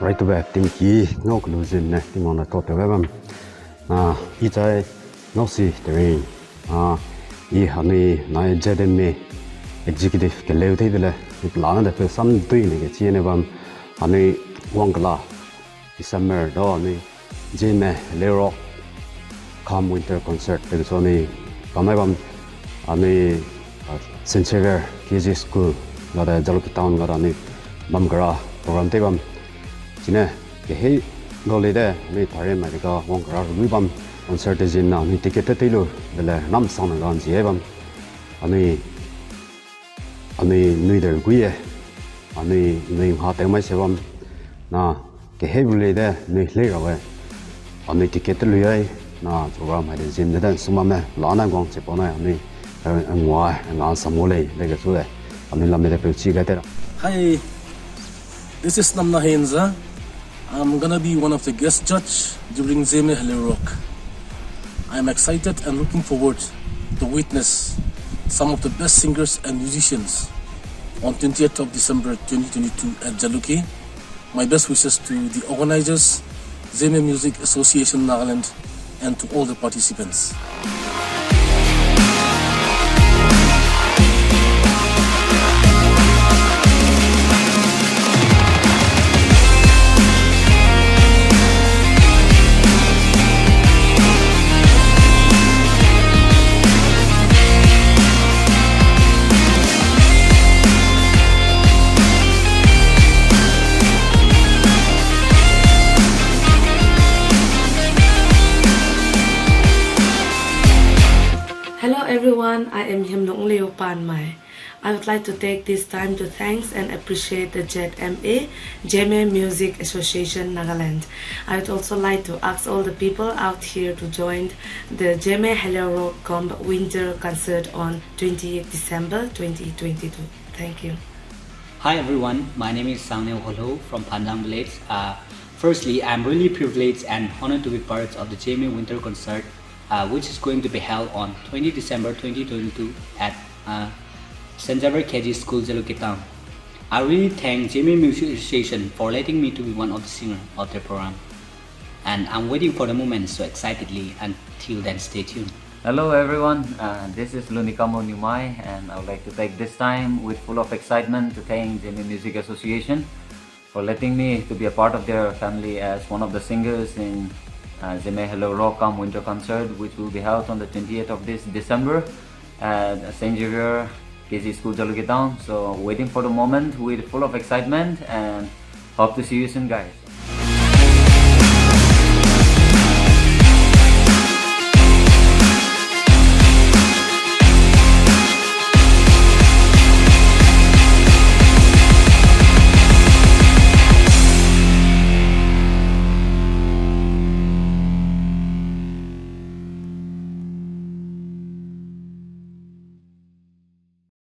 right back tim ki ngok lu zin ne tim on to te bam I tai no si te I hani na ZMAN executive ke leu te le plan da pe sam tui ne ke chi ne bam hani wangla December do ni Zeme Heleurwak come winter concert pe so ni kamai bam ani Sincere KG school ngada jalki town ngada ni mamgara program te bam chine ke he gole de ni thare ma ka wangara ru bam concert jin na ni ticket te lo de la nam sang na gan je bam ani nui der guye ani nui ha te mai se bam na ke he bule de ni le ra we ani ticket lu ai na program ha de jin de dan suma me la na gong che po na ani ngwa nga samole le ga su de ani la me de pe chi ga te. Hi, this is Namna Henza. I'm gonna be one of the guest judge during Zeme Heleurwak. I'm excited and looking forward to witness some of the best singers and musicians on 20th of December 2022 at Jaluke. My best wishes to the organizers, Zeme Music Association Nagaland, and to all the participants. Hello everyone, I am Heleurwak. I would like to take this time to thank and appreciate the ZMAN, Zeme Music Association Nagaland. I would also like to ask all the people out here to join the Zeme Heleurwak winter concert on 28th December 2022. Thank you. Hi everyone, my name is Heleurwak from Pandang Village. Firstly, I'm really privileged and honored to be part of the Zeme winter concert, which is going to be held on 20 December 2022 at St. Xavier KG School, Jaluke Town. I really thank Zeme Music Association for letting me to be one of the singers of their program. And I'm waiting for the moment so excitedly. Until then, stay tuned. Hello everyone, this is Lunikamo Numai, and I would like to take this time with full of excitement to thank Zeme Music Association for letting me to be a part of their family as one of the singers in Zeme Heleurwak winter concert, which will be held on the 28th of this December at St. Xavier KG School, Jaluke Town. So waiting for the moment with full of excitement and hope to see you soon, guys.